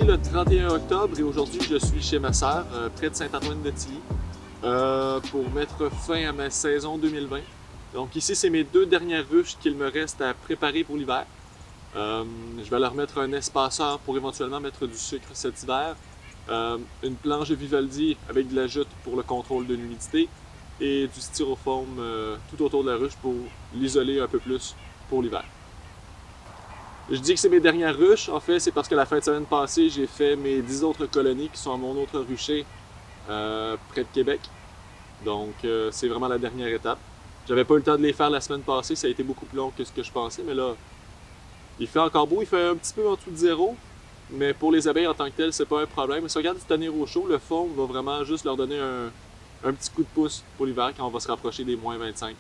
vendredi le 31 octobre et aujourd'hui je suis chez ma sœur, près de Saint-Antoine-de-Tilly, pour mettre fin à ma saison 2020. Donc ici c'est mes 2 dernières ruches qu'il me reste à préparer pour l'hiver. Je vais leur mettre un espaceur pour éventuellement mettre du sucre cet hiver, une planche de Vivaldi avec de la jute pour le contrôle de l'humidité et du styrofoam tout autour de la ruche pour l'isoler un peu plus pour l'hiver. Je dis que c'est mes dernières ruches, en fait c'est parce que la fin de semaine passée j'ai fait mes 10 autres colonies qui sont à mon autre rucher près de Québec. Donc c'est vraiment la dernière étape. J'avais pas eu le temps de les faire la semaine passée, ça a été beaucoup plus long que ce que je pensais, mais là il fait encore beau, il fait un petit peu en dessous de zéro, mais pour les abeilles en tant que telles, c'est pas un problème. Si on regarde se tenir au chaud, le fond va vraiment juste leur donner un petit coup de pouce pour l'hiver quand on va se rapprocher des moins 25.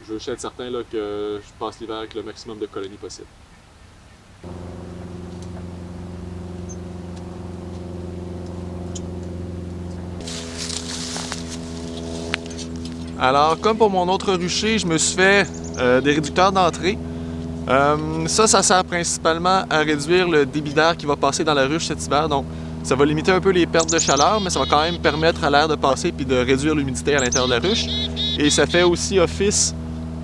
Je veux être certain là, que je passe l'hiver avec le maximum de colonies possible. Alors, comme pour mon autre rucher, je me suis fait des réducteurs d'entrée. Ça sert principalement à réduire le débit d'air qui va passer dans la ruche cet hiver. Donc, ça va limiter un peu les pertes de chaleur, mais ça va quand même permettre à l'air de passer puis de réduire l'humidité à l'intérieur de la ruche. Et ça fait aussi office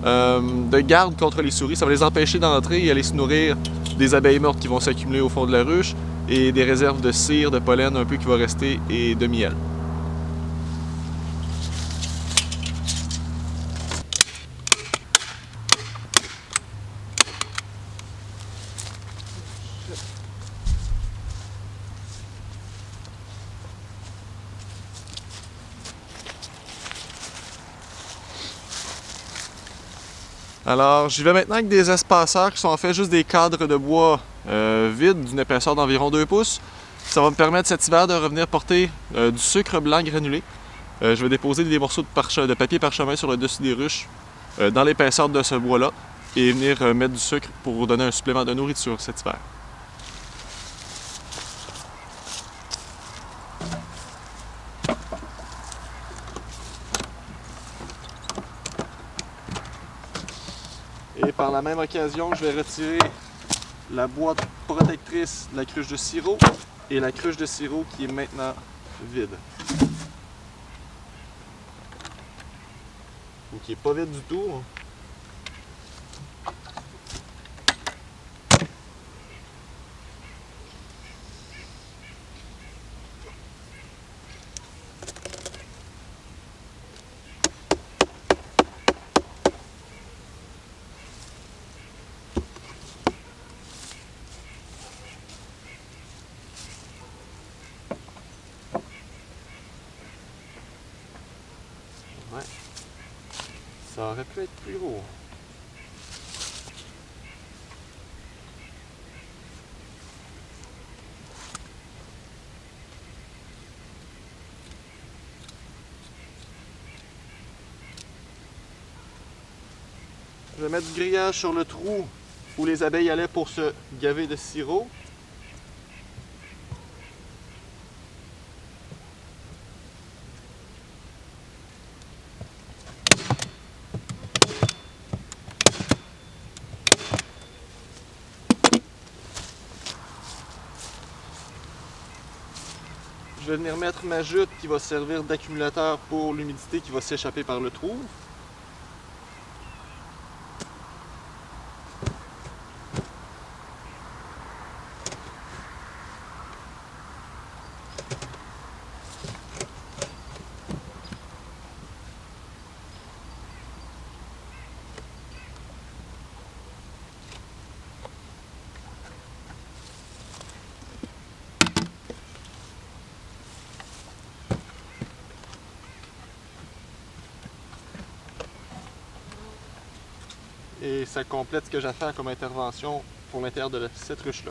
de garde contre les souris. Ça va les empêcher d'entrer et aller se nourrir des abeilles mortes qui vont s'accumuler au fond de la ruche et des réserves de cire, de pollen un peu qui va rester et de miel. Alors, j'y vais maintenant avec des espaceurs qui sont en fait juste des cadres de bois vides d'une épaisseur d'environ 2 pouces. Ça va me permettre cet hiver de revenir porter du sucre blanc granulé. Je vais déposer des morceaux de papier parchemin sur le dessus des ruches dans l'épaisseur de ce bois-là et venir mettre du sucre pour donner un supplément de nourriture cet hiver. Et par la même occasion, je vais retirer la boîte protectrice de la cruche de sirop et la cruche de sirop qui est maintenant vide. Ou qui est pas vide du tout. Ouais. Ça aurait pu être plus gros. Je vais mettre du grillage sur le trou où les abeilles allaient pour se gaver de sirop. Je vais venir mettre ma jute qui va servir d'accumulateur pour l'humidité qui va s'échapper par le trou. Et ça complète ce que j'ai à faire comme intervention pour l'intérieur de cette ruche-là.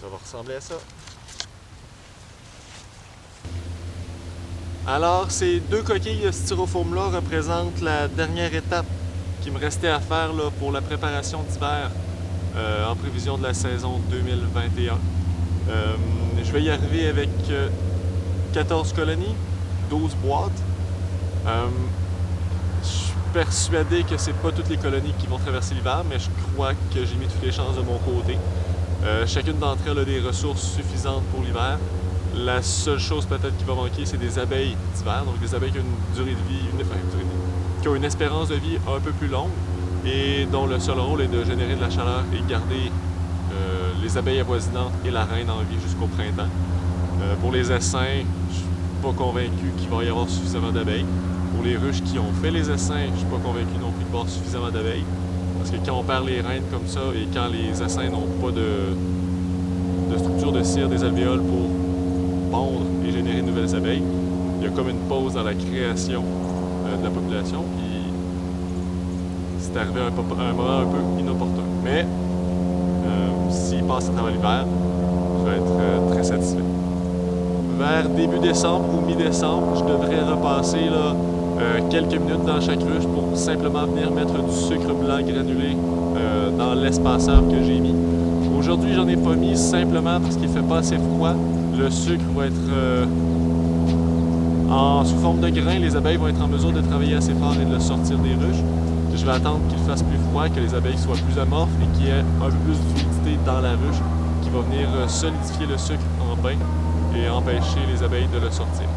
Ça va ressembler à ça. Alors, ces 2 coquilles de styrofoam-là représentent la dernière étape qui me restait à faire là, pour la préparation d'hiver en prévision de la saison 2021. Je vais y arriver avec 14 colonies, 12 boîtes. Je suis persuadé que c'est pas toutes les colonies qui vont traverser l'hiver, mais je crois que j'ai mis toutes les chances de mon côté. Chacune d'entre elles a des ressources suffisantes pour l'hiver. La seule chose peut-être qui va manquer, c'est des abeilles d'hiver, donc des abeilles qui ont une durée de vie, qui ont une espérance de vie un peu plus longue et dont le seul rôle est de générer de la chaleur et garder les abeilles avoisinantes et la reine en vie jusqu'au printemps. Pour les essaims, je suis pas convaincu qu'il va y avoir suffisamment d'abeilles. Pour les ruches qui ont fait les essaims, je suis pas convaincu non plus qu'il va y avoir suffisamment d'abeilles. Parce que quand on perd les reines comme ça et quand les essaims n'ont pas de structure de cire des alvéoles pour pondre et générer de nouvelles abeilles, il y a comme une pause dans la création de la population. Puis c'est arrivé à un moment un peu inopportun. Mais s'il passe à travers l'hiver, je vais être très satisfait. Vers début décembre ou mi-décembre, je devrais repasser là, quelques minutes dans chaque ruche pour simplement venir mettre du sucre blanc granulé dans l'espaceur que j'ai mis. Aujourd'hui, j'en ai pas mis simplement parce qu'il fait pas assez froid. Le sucre va être sous forme de grains. Les abeilles vont être en mesure de travailler assez fort et de le sortir des ruches. Je vais attendre qu'il fasse plus froid, que les abeilles soient plus amorphes et qu'il y ait un peu plus d'humidité dans la ruche qui va venir solidifier le sucre en bain et empêcher les abeilles de le sortir.